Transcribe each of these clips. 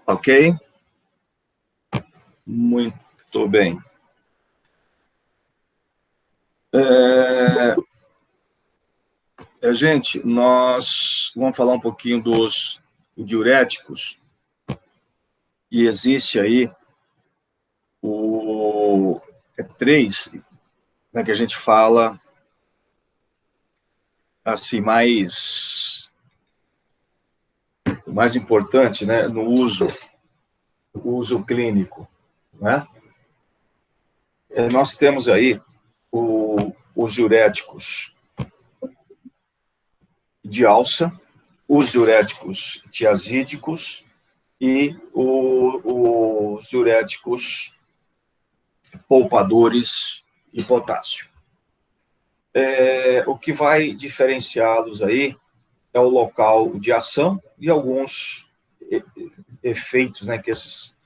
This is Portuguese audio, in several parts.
Ok? Muito bem. Gente, nós vamos falar um pouquinho dos diuréticos. E existe aí três, né, que a gente fala assim, mais importante, né, no uso clínico, né? Nós temos aí os diuréticos de alça, os diuréticos tiazídicos e os diuréticos poupadores de potássio. O que vai diferenciá-los aí é o local de ação e alguns efeitos, né, que esses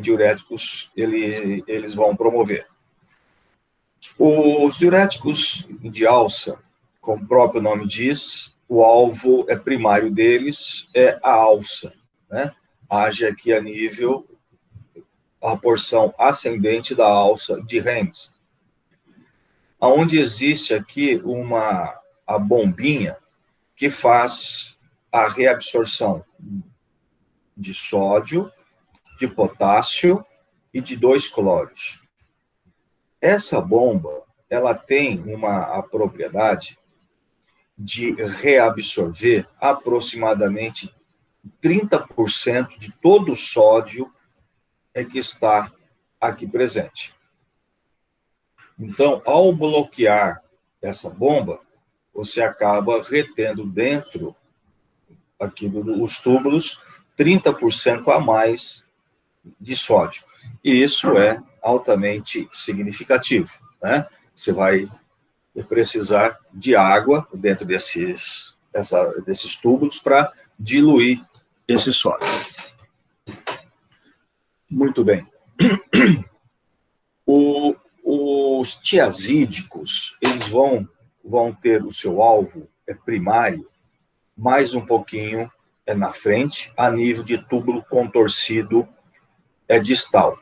diuréticos eles vão promover. Os diuréticos de alça, como o próprio nome diz, o alvo primário deles é a alça, né? Age aqui a porção ascendente da alça de Henle, onde existe aqui a bombinha que faz a reabsorção de sódio, de potássio e de 2 cloros. Essa bomba, ela tem a propriedade de reabsorver aproximadamente 30% de todo o sódio que está aqui presente. Então, ao bloquear essa bomba, você acaba retendo dentro aqui dos túbulos 30% a mais de sódio. E isso é altamente significativo, né? Você vai precisar de água dentro desses túbulos para diluir esse sódio. Muito bem. Os tiazídicos, eles vão ter o seu alvo primário mais um pouquinho na frente, a nível de túbulo contorcido distal,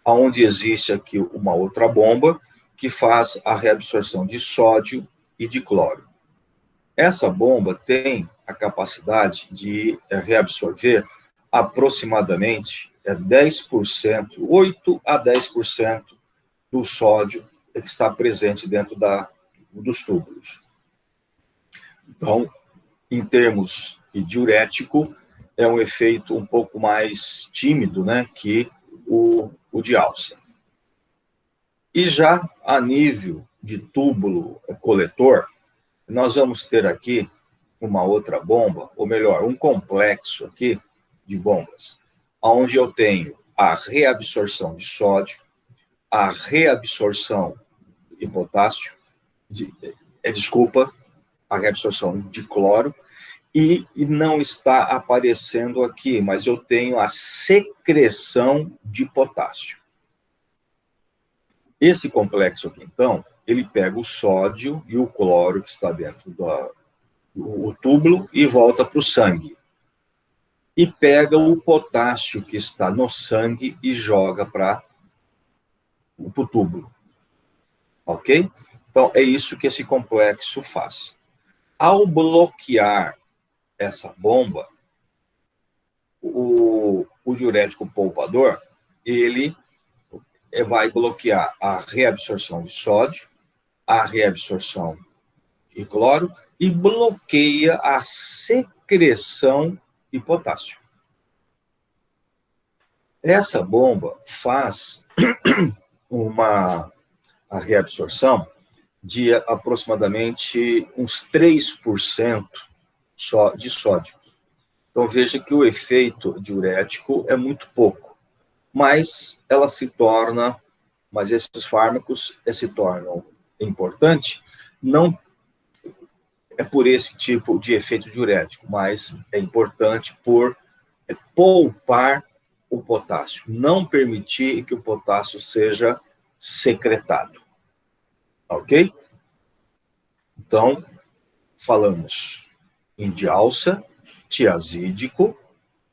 onde existe aqui uma outra bomba que faz a reabsorção de sódio e de cloro. Essa bomba tem a capacidade de reabsorver aproximadamente 10%, 8 a 10% do sódio que está presente dentro dos túbulos. Então, em termos de diurético, é um efeito um pouco mais tímido, né, que o de alça. E já a nível de túbulo coletor, nós vamos ter aqui uma outra bomba, ou melhor, um complexo aqui de bombas, onde eu tenho a reabsorção de sódio, a reabsorção de potássio, a reabsorção de cloro, e não está aparecendo aqui, mas eu tenho a secreção de potássio. Esse complexo aqui, então, ele pega o sódio e o cloro que está dentro do túbulo e volta para o sangue. E pega o potássio que está no sangue e joga para o túbulo. Ok? Então, é isso que esse complexo faz. Ao bloquear essa bomba, o diurético poupador, ele vai bloquear a reabsorção de sódio, a reabsorção de cloro e bloqueia a secreção de potássio. Essa bomba faz a reabsorção de aproximadamente uns 3% só de sódio. Então, veja que o efeito diurético é muito pouco, mas esses fármacos se tornam importantes, não é por esse tipo de efeito diurético, mas é importante por poupar o potássio, não permitir que o potássio seja secretado. Ok? Então, falamos em dialça, tiazídico,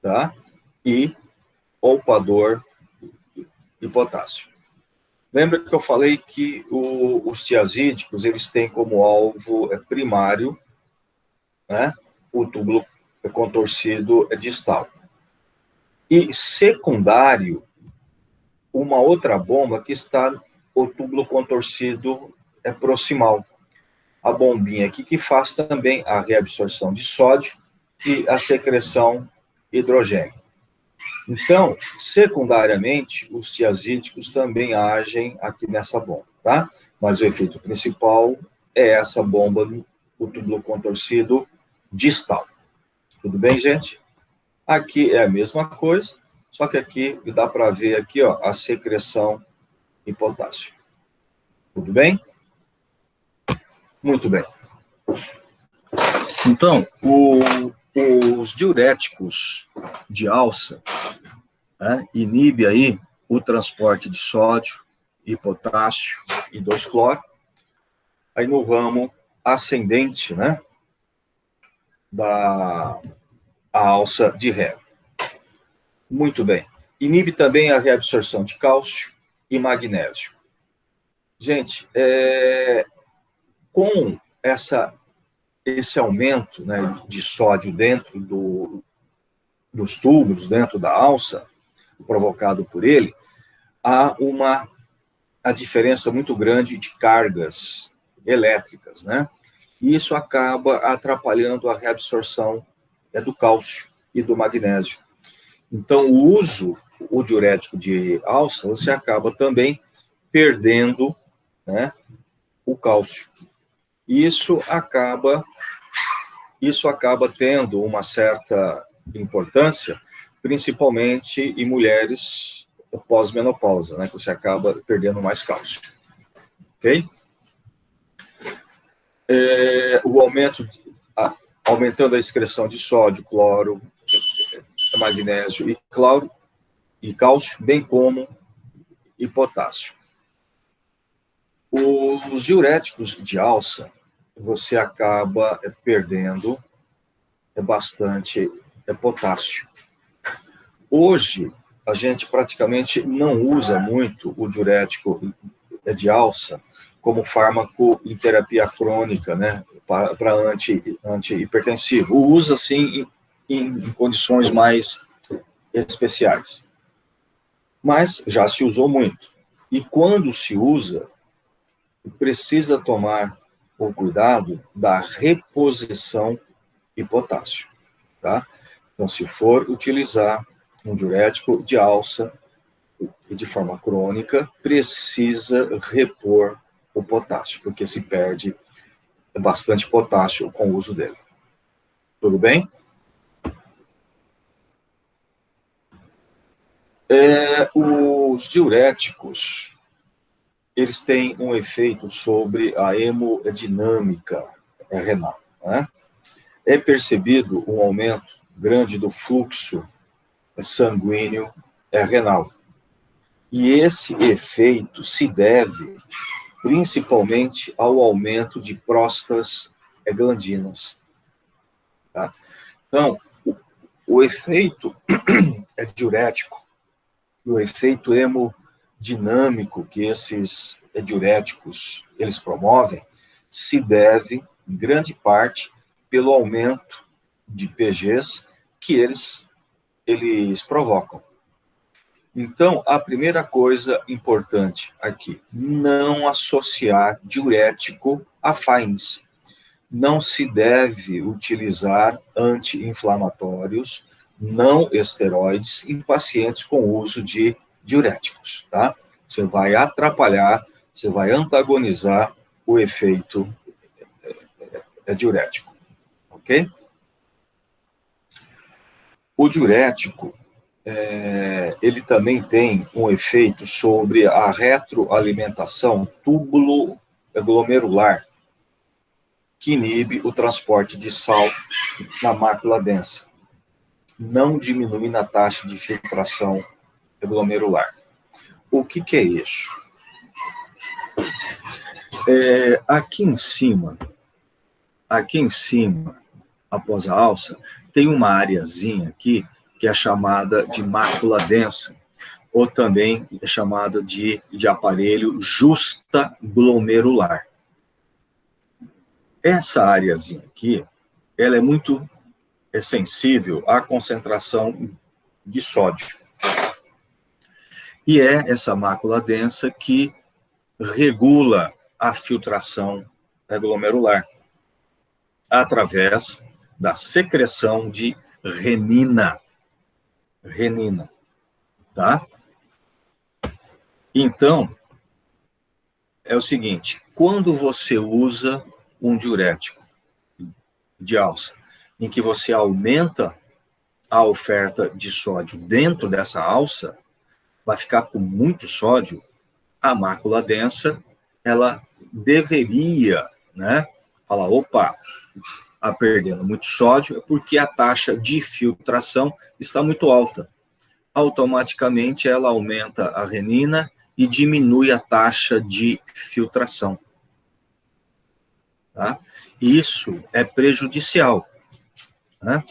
tá? e poupador e potássio. Lembra que eu falei que os tiazídicos, eles têm como alvo primário, né, o túbulo contorcido distal. E secundário, uma outra bomba que está o túbulo contorcido proximal. A bombinha aqui que faz também a reabsorção de sódio e a secreção de hidrogênio. Então, secundariamente, os tiazídicos também agem aqui nessa bomba, tá? Mas o efeito principal é essa bomba no túbulo contorcido distal. Tudo bem, gente? Aqui é a mesma coisa, só que aqui dá para ver aqui, ó, a secreção de potássio. Tudo bem? Muito bem. Então, os diuréticos de alça, né, inibe aí o transporte de sódio e potássio e 2-cloro. Aí no ramo ascendente, né, da alça de Ré. Muito bem. Inibe também a reabsorção de cálcio e magnésio. Gente, com esse aumento, né, de sódio dentro dos tubos, dentro da alça, provocado por ele, há a diferença muito grande de cargas elétricas, né? E isso acaba atrapalhando a reabsorção do cálcio e do magnésio. Então, o diurético de alça, você acaba também perdendo, né, o cálcio. Isso acaba tendo uma certa importância, principalmente em mulheres pós-menopausa, né, que você acaba perdendo mais cálcio. Ok? Aumentando a excreção de sódio, cloro, magnésio e cálcio, bem como e potássio. Os diuréticos de alça, você acaba perdendo bastante potássio. Hoje, a gente praticamente não usa muito o diurético de alça como fármaco em terapia crônica, né, para antihipertensivo. Usa, sim, em condições mais especiais. Mas já se usou muito. E quando se usa, precisa tomar o cuidado da reposição de potássio, tá? Então, se for utilizar um diurético de alça e de forma crônica, precisa repor o potássio, porque se perde bastante potássio com o uso dele. Tudo bem? Os diuréticos, eles têm um efeito sobre a hemodinâmica renal, né? É percebido um aumento grande do fluxo sanguíneo renal. E esse efeito se deve principalmente ao aumento de prostaglandinas. Tá? Então, o efeito diurético e o efeito hemodinâmico que esses diuréticos eles promovem se deve, em grande parte, pelo aumento de PGs que eles provocam. Então, a primeira coisa importante aqui, não associar diurético a fines. Não se deve utilizar anti-inflamatórios não esteroides em pacientes com uso de diuréticos, tá? Você vai atrapalhar, você vai antagonizar o efeito diurético, ok? O diurético, ele também tem um efeito sobre a retroalimentação túbulo-glomerular, que inibe o transporte de sal na mácula densa. Não diminui na taxa de filtração glomerular. O que é isso? Aqui em cima, após a alça, tem uma areazinha aqui que é chamada de mácula densa, ou também é chamada de aparelho justaglomerular. Essa areazinha aqui, ela é sensível à concentração de sódio. E é essa mácula densa que regula a filtração glomerular através da secreção de renina. Renina, tá? Então, é o seguinte, quando você usa um diurético de alça, em que você aumenta a oferta de sódio dentro dessa alça, vai ficar com muito sódio, a mácula densa, ela deveria, né, falar, opa, está perdendo muito sódio, é porque a taxa de filtração está muito alta. Automaticamente, ela aumenta a renina e diminui a taxa de filtração. Tá? Isso é prejudicial. Né?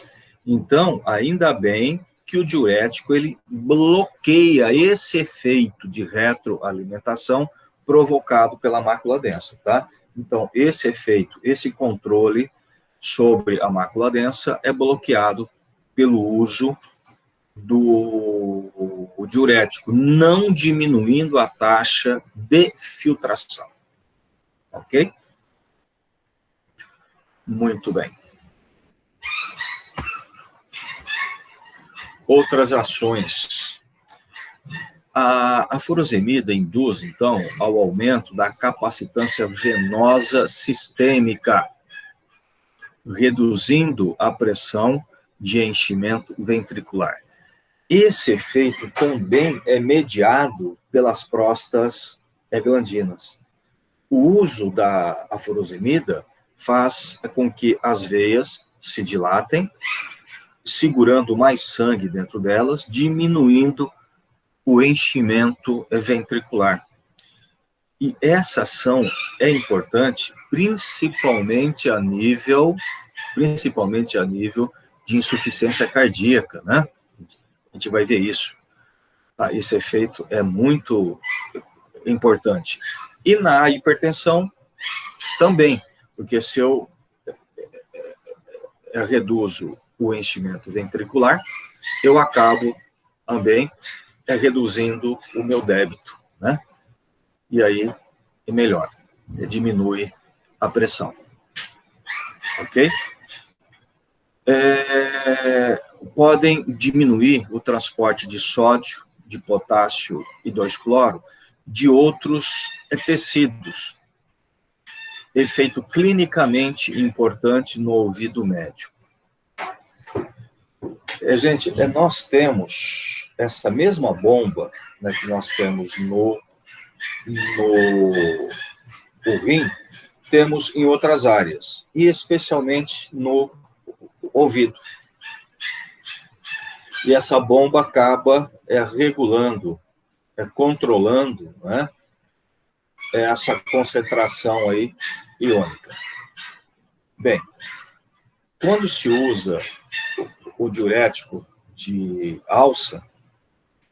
Então, ainda bem que o diurético ele bloqueia esse efeito de retroalimentação provocado pela mácula densa. Tá? Então, esse efeito, esse controle sobre a mácula densa é bloqueado pelo uso do diurético, não diminuindo a taxa de filtração. Ok? Muito bem. Outras ações. A furosemida induz, então, ao aumento da capacitância venosa sistêmica, reduzindo a pressão de enchimento ventricular. Esse efeito também é mediado pelas prostaglandinas. O uso da furosemida faz com que as veias se dilatem, segurando mais sangue dentro delas, diminuindo o enchimento ventricular. E essa ação é importante, principalmente a nível de insuficiência cardíaca, né? A gente vai ver isso. Tá? Esse efeito é muito importante. E na hipertensão também, porque se eu reduzo o enchimento ventricular, eu acabo também reduzindo o meu débito, né? E aí melhora, diminui a pressão. Ok? Podem diminuir o transporte de sódio, de potássio e 2-cloro de outros tecidos. Efeito clinicamente importante no ouvido médio. Gente, nós temos essa mesma bomba, né, que nós temos no rim, temos em outras áreas, e especialmente no ouvido. E essa bomba acaba regulando, controlando, né, essa concentração aí iônica. Bem, quando se usa o diurético de alça,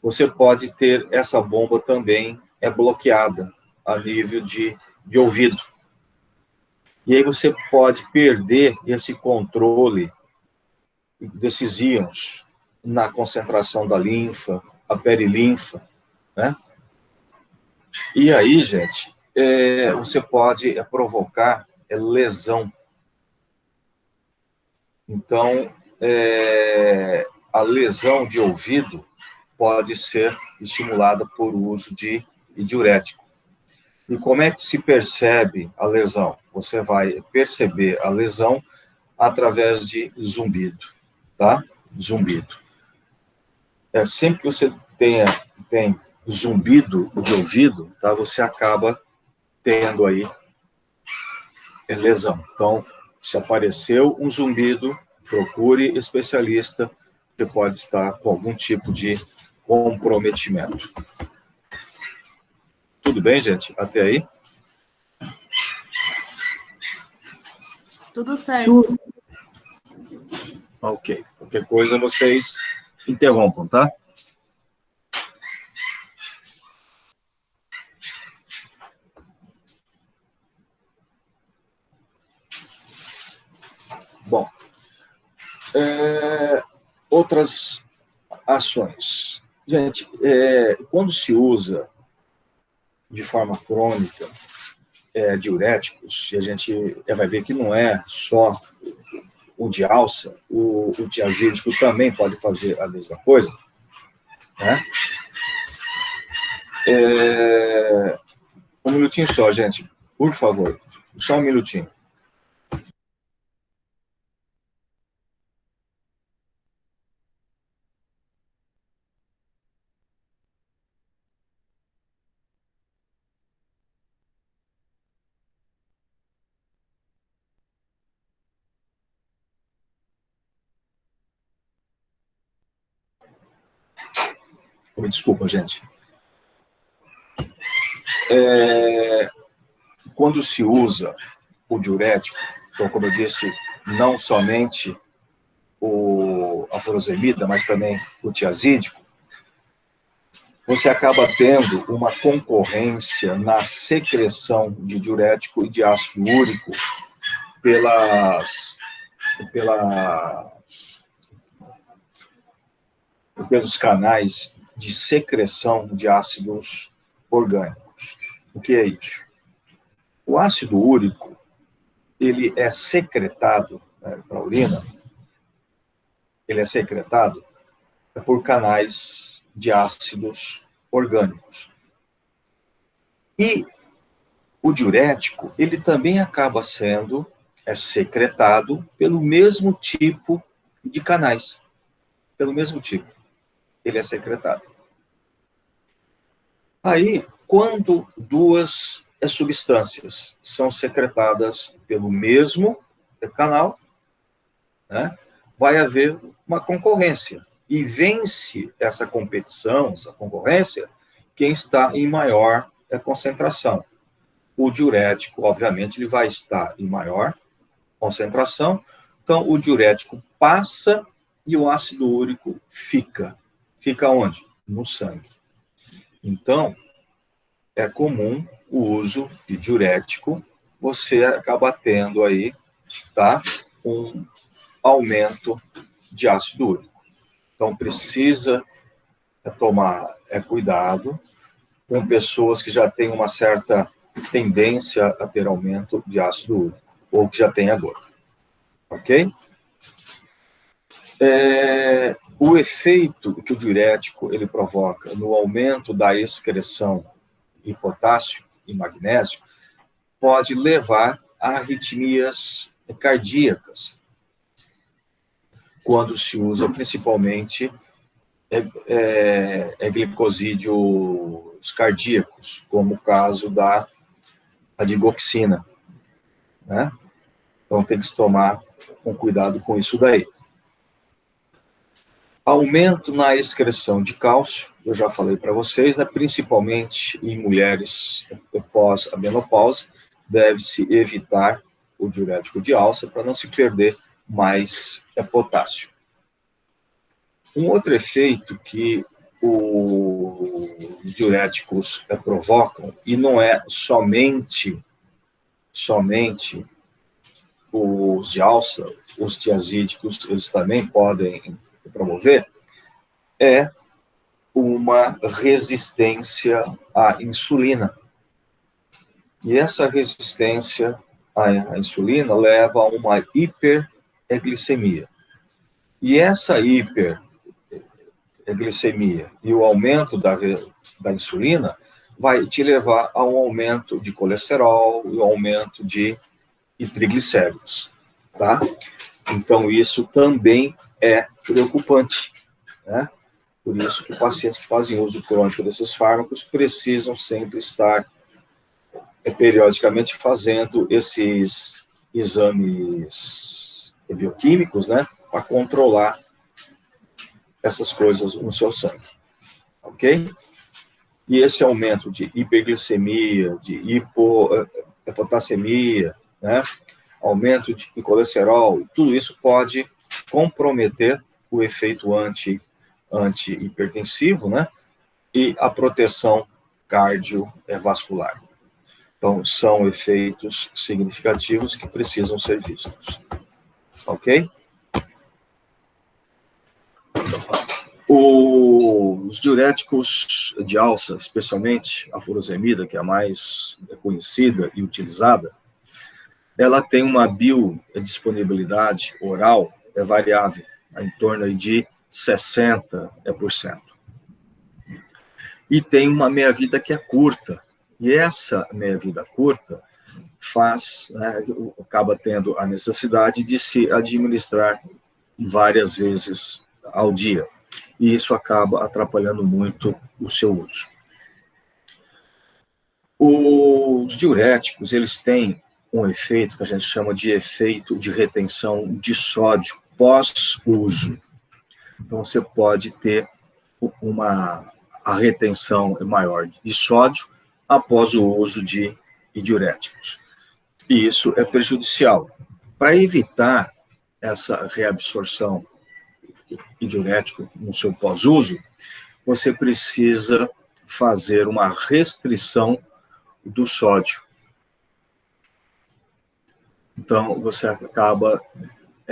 você pode ter essa bomba também bloqueada a nível de ouvido. E aí você pode perder esse controle desses íons na concentração da linfa, a perilinfa, né? E aí, gente, você pode provocar lesão. Então, a lesão de ouvido pode ser estimulada por uso de diurético. E como é que se percebe a lesão? Você vai perceber a lesão através de zumbido, tá? Zumbido. Sempre que você tem zumbido de ouvido, tá? Você acaba tendo aí lesão. Então, se apareceu um zumbido, procure especialista, que pode estar com algum tipo de comprometimento. Tudo bem, gente? Até aí? Tudo certo. Ok. Qualquer coisa, vocês interrompam, tá? Bom, outras ações. Gente, quando se usa de forma crônica diuréticos, e a gente vai ver que não é só o de alça, o tiazídico também pode fazer a mesma coisa, né? Um minutinho só, gente, por favor, só um minutinho. Me desculpa, gente. Quando se usa o diurético, então, como eu disse, não somente a furosemida, mas também o tiazídico, você acaba tendo uma concorrência na secreção de diurético e de ácido úrico pelos canais de secreção de ácidos orgânicos. O que é isso? O ácido úrico, ele é secretado, para a urina, ele é secretado por canais de ácidos orgânicos. E o diurético, ele também acaba sendo secretado pelo mesmo tipo de canais. Pelo mesmo tipo. Ele é secretado. Aí, quando duas substâncias são secretadas pelo mesmo canal, né, vai haver uma concorrência. E vence essa competição, essa concorrência, quem está em maior concentração. O diurético, obviamente, ele vai estar em maior concentração, então o diurético passa e o ácido úrico fica. Fica onde? No sangue. Então, é comum o uso de diurético, você acaba tendo aí, tá, um aumento de ácido úrico. Então, precisa tomar cuidado com pessoas que já têm uma certa tendência a ter aumento de ácido úrico, ou que já tem agora. Ok? O efeito que o diurético ele provoca no aumento da excreção de potássio e magnésio pode levar a arritmias cardíacas, quando se usa principalmente glicosídeos cardíacos, como o caso da digoxina, né? Então tem que se tomar um cuidado com isso daí. Aumento na excreção de cálcio, eu já falei para vocês, né? Principalmente em mulheres pós a menopausa, deve-se evitar o diurético de alça para não se perder mais potássio. Um outro efeito que os diuréticos provocam, e não é somente os de alça, os tiazídicos, eles também podem promover, é uma resistência à insulina. E essa resistência à insulina leva a uma hiperglicemia. E essa hiperglicemia e o aumento da insulina vai te levar a um aumento de colesterol e um aumento de triglicéridos, tá? Então, isso também é preocupante, né? Por isso que pacientes que fazem uso crônico desses fármacos precisam sempre estar periodicamente fazendo esses exames bioquímicos, né, para controlar essas coisas no seu sangue, ok? E esse aumento de hiperglicemia, de hipotassemia, né, aumento de colesterol, tudo isso pode comprometer o efeito antihipertensivo, né? E a proteção cardiovascular. Então, são efeitos significativos que precisam ser vistos. Ok? Os diuréticos de alça, especialmente a furosemida, que é a mais conhecida e utilizada, ela tem uma biodisponibilidade oral variável, em torno de 60%. E tem uma meia-vida que é curta. E essa meia-vida curta acaba tendo a necessidade de se administrar várias vezes ao dia. E isso acaba atrapalhando muito o seu uso. Os diuréticos, eles têm um efeito que a gente chama de efeito de retenção de sódio pós-uso. Então, você pode ter a retenção maior de sódio após o uso de diuréticos. E isso é prejudicial. Para evitar essa reabsorção de diurético no seu pós-uso, você precisa fazer uma restrição do sódio. Então, você acaba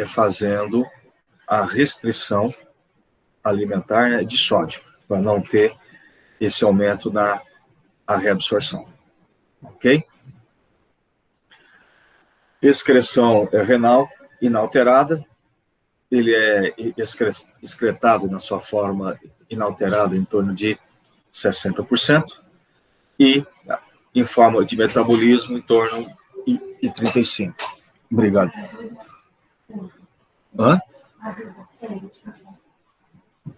fazendo a restrição alimentar, né, de sódio, para não ter esse aumento na reabsorção. Ok? Excreção renal inalterada, ele é excretado na sua forma inalterada em torno de 60%, e em forma de metabolismo em torno de 35%. Obrigado. Hã?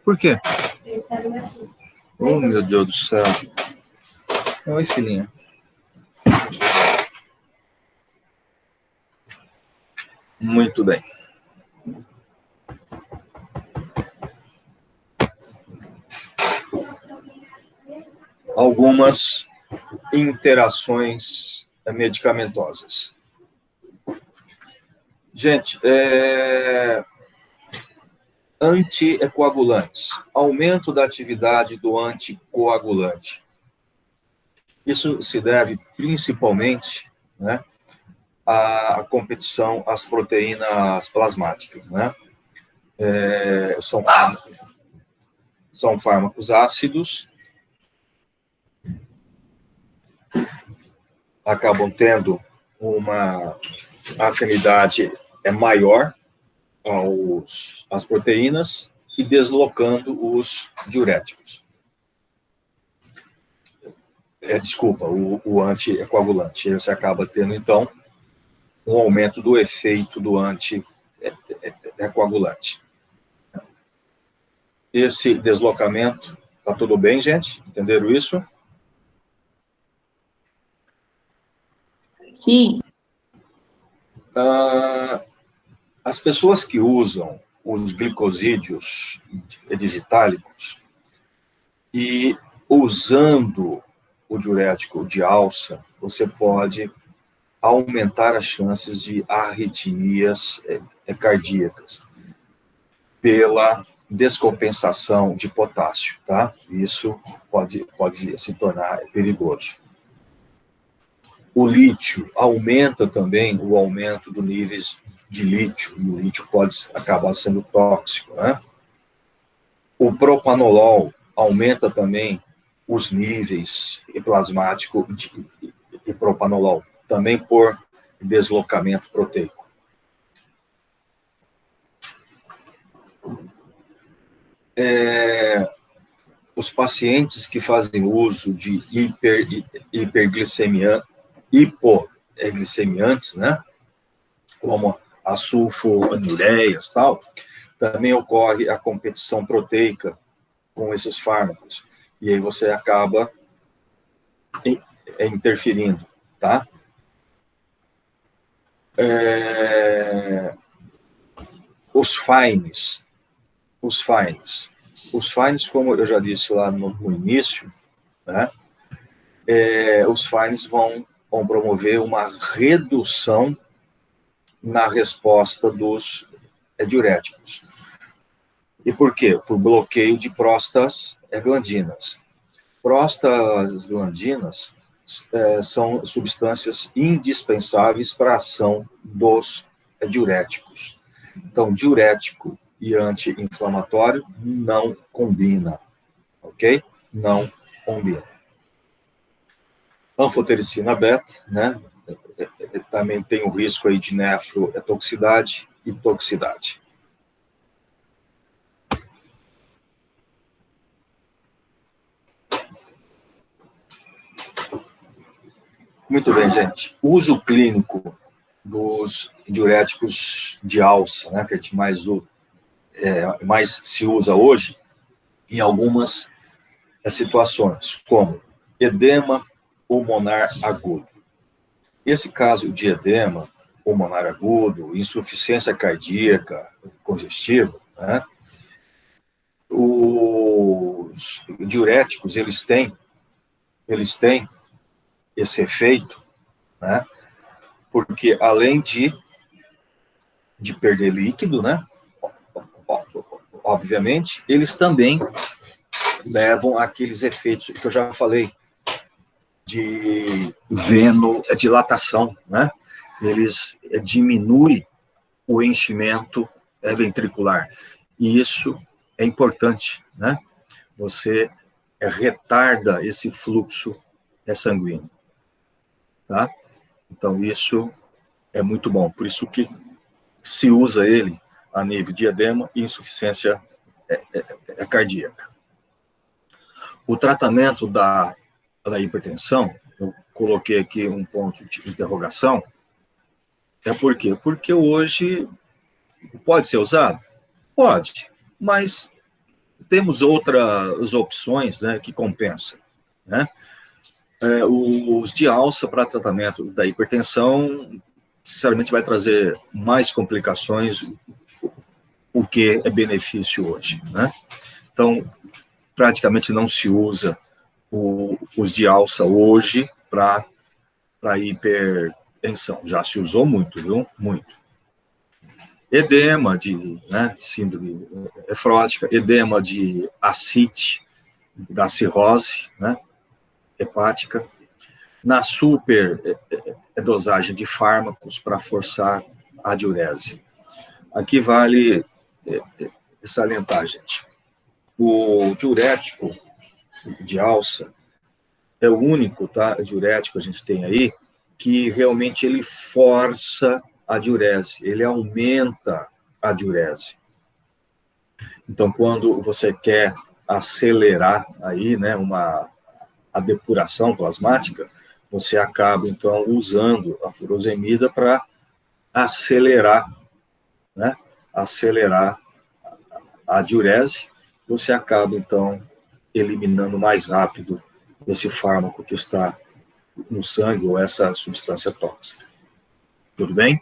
Por quê? Oh, meu Deus do céu. Oi, filhinha. Muito bem. Algumas interações medicamentosas. Gente, anticoagulantes. Aumento da atividade do anticoagulante. Isso se deve principalmente, né, à competição às proteínas plasmáticas, né? São fármacos ácidos, acabam tendo uma afinidade maior às proteínas e deslocando os diuréticos. O anticoagulante. Você acaba tendo, então, um aumento do efeito do anticoagulante. Esse deslocamento, tá tudo bem, gente? Entenderam isso? Sim. As pessoas que usam os glicosídeos digitálicos e usando o diurético de alça, você pode aumentar as chances de arritmias cardíacas pela descompensação de potássio, tá? Isso pode se tornar perigoso. O lítio aumenta também o aumento do níveis de lítio, e o lítio pode acabar sendo tóxico, né? O propanolol aumenta também os níveis plasmáticos de propanolol, também por deslocamento proteico. Os pacientes que fazem uso de hipoglicemiantes, né, como as sulfonilureias, tal, também ocorre a competição proteica com esses fármacos. E aí você acaba interferindo, tá? Os fines, como eu já disse lá no início, né, os fines vão promover uma redução na resposta dos diuréticos. E por quê? Por bloqueio de prostaglandinas. Prostaglandinas são substâncias indispensáveis para a ação dos diuréticos. Então, diurético e anti-inflamatório não combina, ok? Não combina. Anfotericina beta, né? Também tem o risco aí de nefrotoxicidade e toxicidade. Muito bem, gente. O uso clínico dos diuréticos de alça, né, que a gente mais se usa hoje, em algumas situações, como edema pulmonar agudo. Esse caso de edema pulmonar agudo, insuficiência cardíaca congestiva, né, os diuréticos, eles têm esse efeito, né, porque além de perder líquido, né, obviamente, eles também levam àqueles efeitos que eu já falei, de venodilatação, né? Eles diminuem o enchimento ventricular. E isso é importante, né? Você retarda esse fluxo sanguíneo, tá? Então, isso é muito bom. Por isso que se usa ele a nível de edema e insuficiência cardíaca. O tratamento da hipertensão, eu coloquei aqui um ponto de interrogação, é por quê? Porque hoje pode ser usado? Pode, mas temos outras opções, né, que compensam, né? Os de alça para tratamento da hipertensão, sinceramente, vai trazer mais complicações, o que é benefício hoje, né? Então, praticamente não se usa os de alça hoje para hipertensão. Já se usou muito, viu? Muito. Edema né, síndrome nefrótica, edema de ascite, da cirrose, né, hepática, na superdosagem de fármacos para forçar a diurese. Aqui vale salientar, gente, o diurético de alça é o único, tá, diurético que a gente tem aí, que realmente ele força a diurese, ele aumenta a diurese. Então, quando você quer acelerar aí, né, a depuração plasmática, você acaba, então, usando a furosemida para acelerar, né, acelerar a diurese, você acaba, então, eliminando mais rápido esse fármaco que está no sangue ou essa substância tóxica. Tudo bem?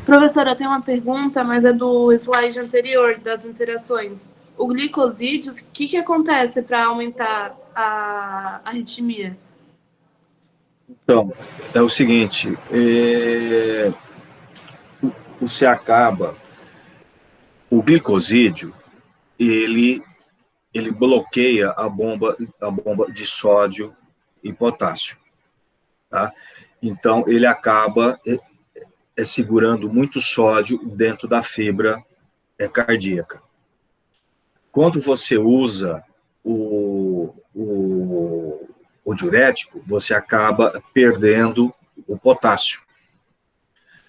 Professora, eu tenho uma pergunta, mas é do slide anterior, das interações. O glicosídeo, o que acontece para aumentar a arritmia? Então, é o seguinte, você acaba, o glicosídeo, ele bloqueia a bomba de sódio e potássio, tá? Então, ele acaba segurando muito sódio dentro da fibra cardíaca. Quando você usa o diurético, você acaba perdendo o potássio.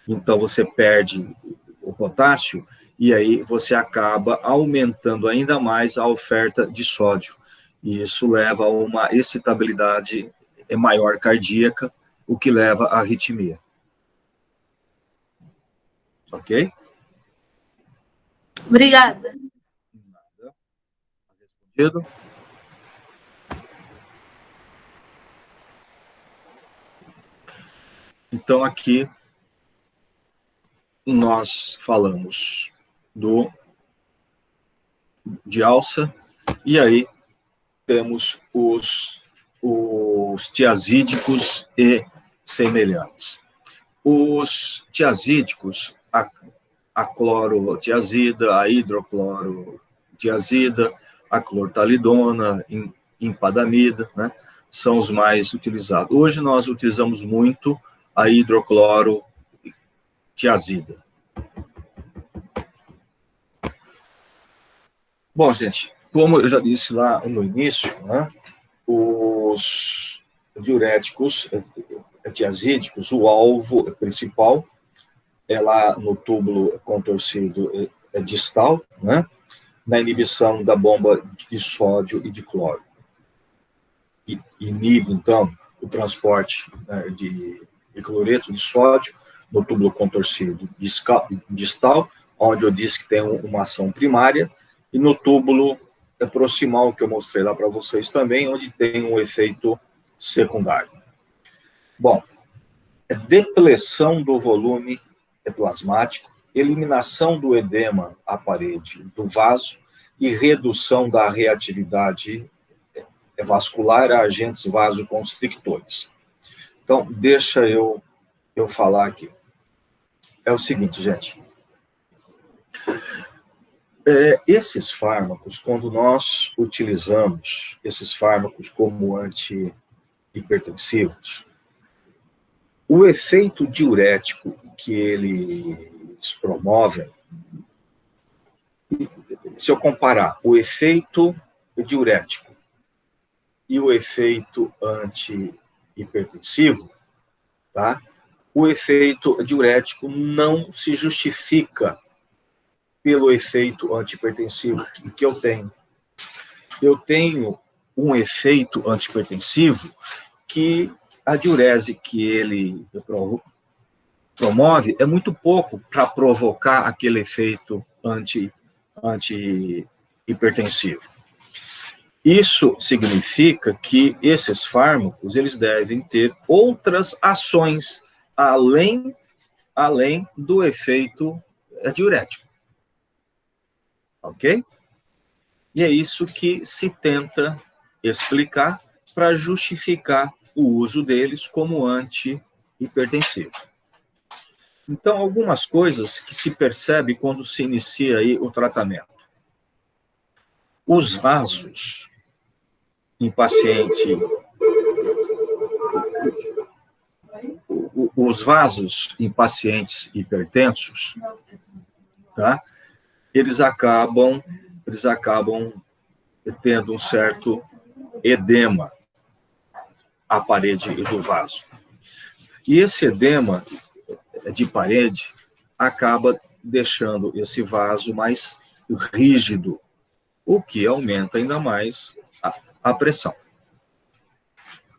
Então, você perde o potássio e aí você acaba aumentando ainda mais a oferta de sódio. E isso leva a uma excitabilidade maior cardíaca, o que leva à arritmia. Ok? Obrigada. Nada. Respondido? Então, aqui nós falamos de alça, e aí temos os tiazídicos e semelhantes. Os tiazídicos a clorotiazida, a hidroclorotiazida, a clortalidona, empadamida, né? São os mais utilizados. Hoje nós utilizamos muito a hidroclorotiazida. Bom, gente, como eu já disse lá no início, né, os diuréticos tiazídicos, o alvo principal é lá no túbulo contorcido distal, né, na inibição da bomba de sódio e de cloro. Inibe, então, o transporte, né, de cloreto de sódio no túbulo contorcido distal, onde eu disse que tem uma ação primária, e no túbulo proximal, que eu mostrei lá para vocês também, onde tem um efeito secundário. Bom, depleção do volume plasmático, eliminação do edema à parede do vaso e redução da reatividade vascular a agentes vasoconstrictores. Então, deixa eu falar aqui. É o seguinte, gente. Esses fármacos, quando nós utilizamos esses fármacos como antihipertensivos, o efeito diurético que eles promovem, se eu comparar o efeito diurético e o efeito antihipertensivo, tá? O efeito diurético não se justifica pelo efeito antihipertensivo que eu tenho. Eu tenho um efeito antihipertensivo que a diurese que ele promove é muito pouco para provocar aquele efeito antihipertensivo. Isso significa que esses fármacos eles devem ter outras ações além do efeito diurético. Ok? E é isso que se tenta explicar para justificar o uso deles como antihipertensivo. Então, algumas coisas que se percebe quando se inicia aí o tratamento. Os vasos em paciente... Os vasos em pacientes hipertensos, tá? Eles acabam tendo um certo edema à parede do vaso. E esse edema de parede acaba deixando esse vaso mais rígido, o que aumenta ainda mais a pressão.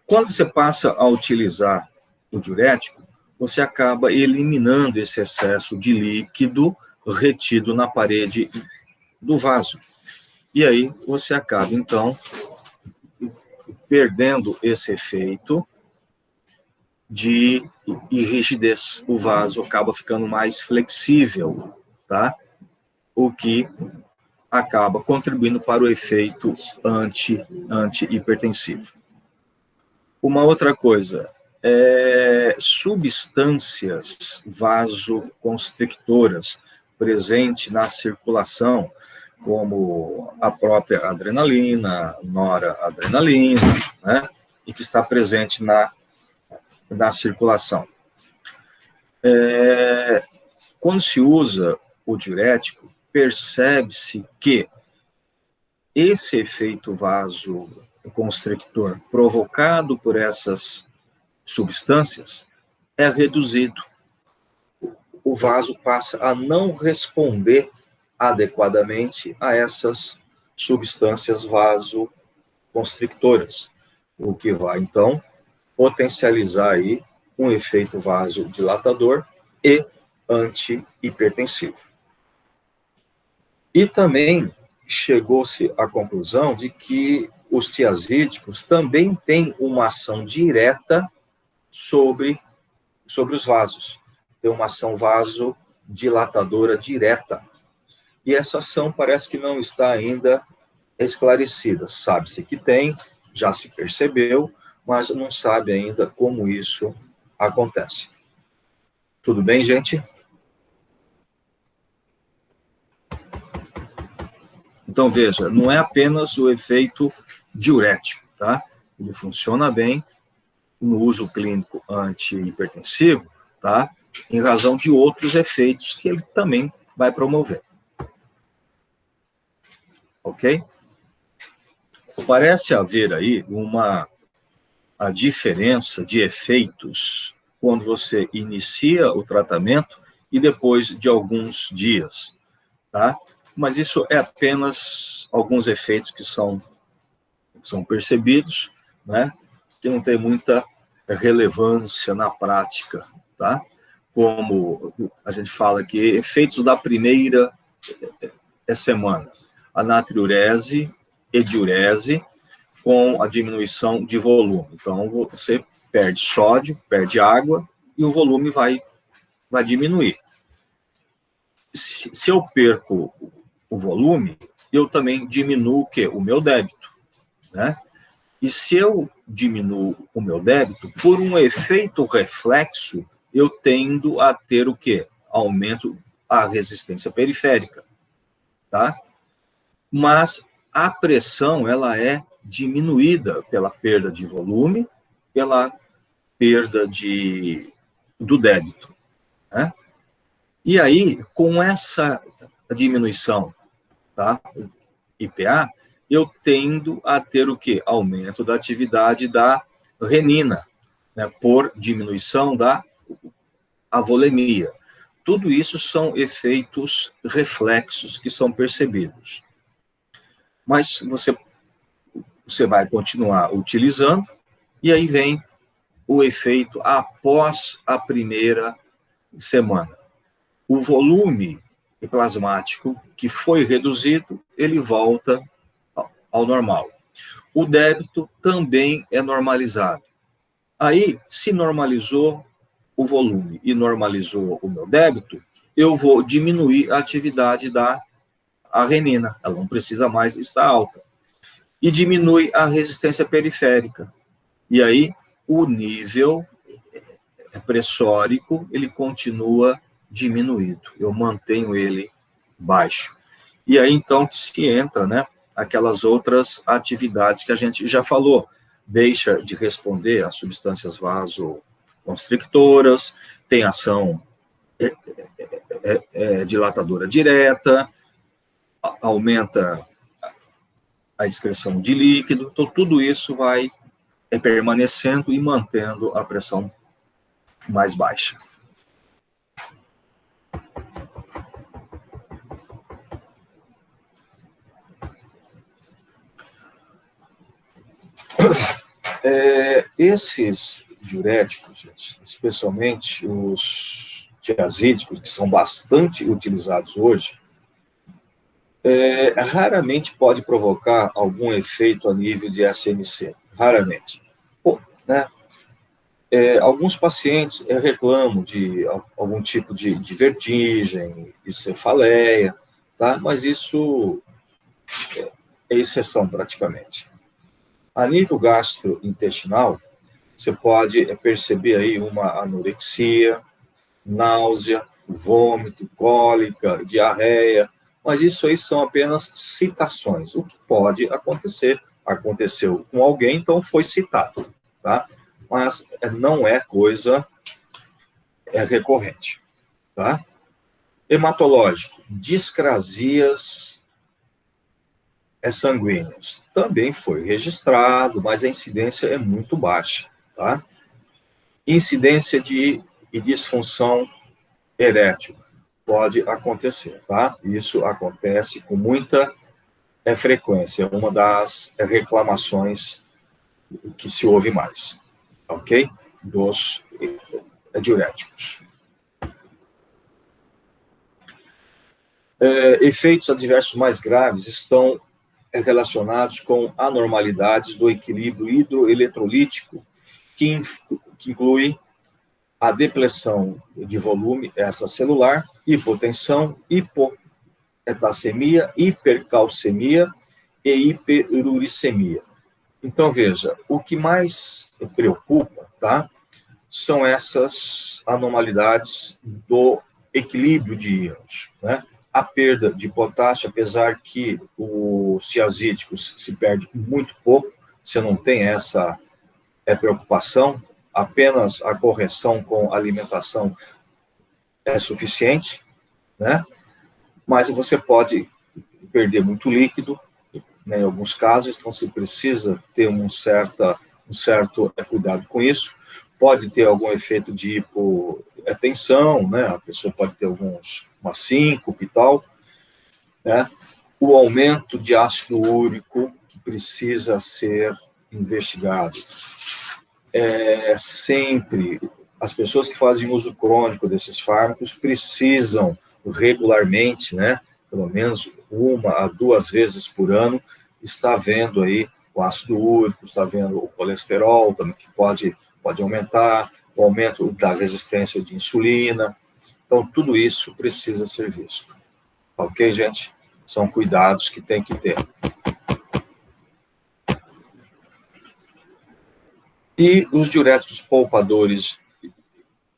Quando você passa a utilizar o diurético, você acaba eliminando esse excesso de líquido retido na parede do vaso. E aí você acaba, então, perdendo esse efeito de rigidez. O vaso acaba ficando mais flexível, tá? O que acaba contribuindo para o efeito antihipertensivo. Uma outra coisa, substâncias vasoconstrictoras presentes na circulação, como a própria adrenalina, noradrenalina, né? E que está presente na circulação. Quando se usa o diurético, percebe-se que esse efeito vasoconstrictor provocado por essas substâncias é reduzido. O vaso passa a não responder adequadamente a essas substâncias vasoconstrictoras, o que vai, então, potencializar aí um efeito vasodilatador e antihipertensivo. E também chegou-se à conclusão de que os tiazídicos também têm uma ação direta sobre os vasos. Tem uma ação vasodilatadora direta. E essa ação parece que não está ainda esclarecida. Sabe-se que tem, já se percebeu, mas não sabe ainda como isso acontece. Tudo bem, gente? Então, veja, não é apenas o efeito diurético, tá? Ele funciona bem no uso clínico antihipertensivo, tá? Em razão de outros efeitos que ele também vai promover. Ok? Parece haver aí a diferença de efeitos quando você inicia o tratamento e depois de alguns dias, tá? Mas isso é apenas alguns efeitos que são percebidos, né? Que não tem muita relevância na prática, tá? Como a gente fala aqui, efeitos da primeira semana, a natriurese e diurese com a diminuição de volume. Então, você perde sódio, perde água e o volume vai diminuir. Se eu perco o volume, eu também diminuo o quê? O meu débito, né? E se eu diminuo o meu débito, por um efeito reflexo, eu tendo a ter o quê? Aumento a resistência periférica, tá? Mas a pressão, ela é diminuída pela perda de volume, pela perda do débito, né? E aí, com essa diminuição, tá? IPA, eu tendo a ter o quê? Aumento da atividade da renina, né? Por diminuição da avolemia. Tudo isso são efeitos reflexos que são percebidos. Mas você vai continuar utilizando, e aí vem o efeito após a primeira semana. O volume plasmático que foi reduzido, ele volta ao normal. O débito também é normalizado. Aí, se normalizou o volume e normalizou o meu débito, eu vou diminuir a atividade da renina, ela não precisa mais estar alta. E diminui a resistência periférica. E aí, o nível pressórico, ele continua diminuído. Eu mantenho ele baixo. E aí, então, que se entra, né, aquelas outras atividades que a gente já falou. Deixa de responder às substâncias vasoconstrictoras, tem ação dilatadora direta, aumenta a excreção de líquido, então tudo isso vai permanecendo e mantendo a pressão mais baixa. Esses diuréticos, gente, especialmente os tiazídicos, que são bastante utilizados hoje, raramente pode provocar algum efeito a nível de SMC, raramente. Né? Alguns pacientes reclamam de algum tipo de vertigem, de cefaleia, tá? Mas isso é exceção praticamente. A nível gastrointestinal, você pode perceber aí uma anorexia, náusea, vômito, cólica, diarreia, mas isso aí são apenas citações. O que pode acontecer, aconteceu com alguém, então foi citado, tá? Mas não é coisa recorrente, tá? Hematológico, discrasias sanguíneas. Também foi registrado, mas a incidência é muito baixa, tá? Incidência de disfunção erétil pode acontecer, tá? Isso acontece com muita frequência, uma das reclamações que se ouve mais, ok? Dos diuréticos. Efeitos adversos mais graves estão relacionados com anormalidades do equilíbrio hidroeletrolítico, que inclui a depressão de volume extracelular, hipotensão, hipoetassemia, hipercalcemia e hiperuricemia. Então, veja, o que mais preocupa, tá, são essas anormalidades do equilíbrio de íons, né? a perda de potássio, apesar que os tiazídicos se perde muito pouco, você não tem essa preocupação, apenas a correção com alimentação é suficiente, né? Mas você pode perder muito líquido, né, em alguns casos, então você precisa ter um certo cuidado com isso. Pode ter algum efeito de hipotensão, né? A pessoa pode ter uma síncope e tal, né? O aumento de ácido úrico que precisa ser investigado. Sempre as pessoas que fazem uso crônico desses fármacos precisam regularmente, né, pelo menos 1 a 2 vezes por ano, estar vendo aí o ácido úrico, está vendo o colesterol também, que pode aumentar, o aumento da resistência de insulina. Então, tudo isso precisa ser visto. Ok, gente? São cuidados que tem que ter. E os diuréticos poupadores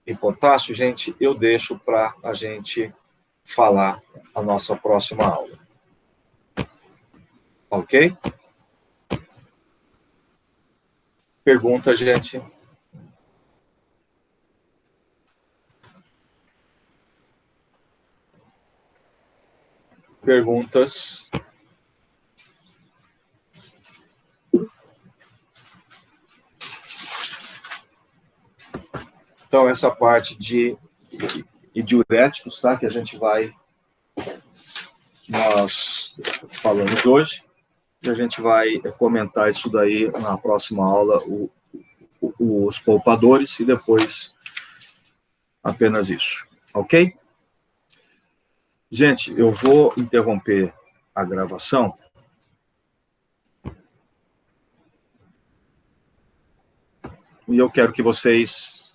e potássio, gente, eu deixo para a gente falar a nossa próxima aula. Ok? Pergunta, gente? Perguntas? Então, essa parte de diuréticos, tá? Que a gente nós falamos hoje, e a gente vai comentar isso daí na próxima aula, os poupadores, e depois apenas isso, ok? Gente, eu vou interromper a gravação. E eu quero que vocês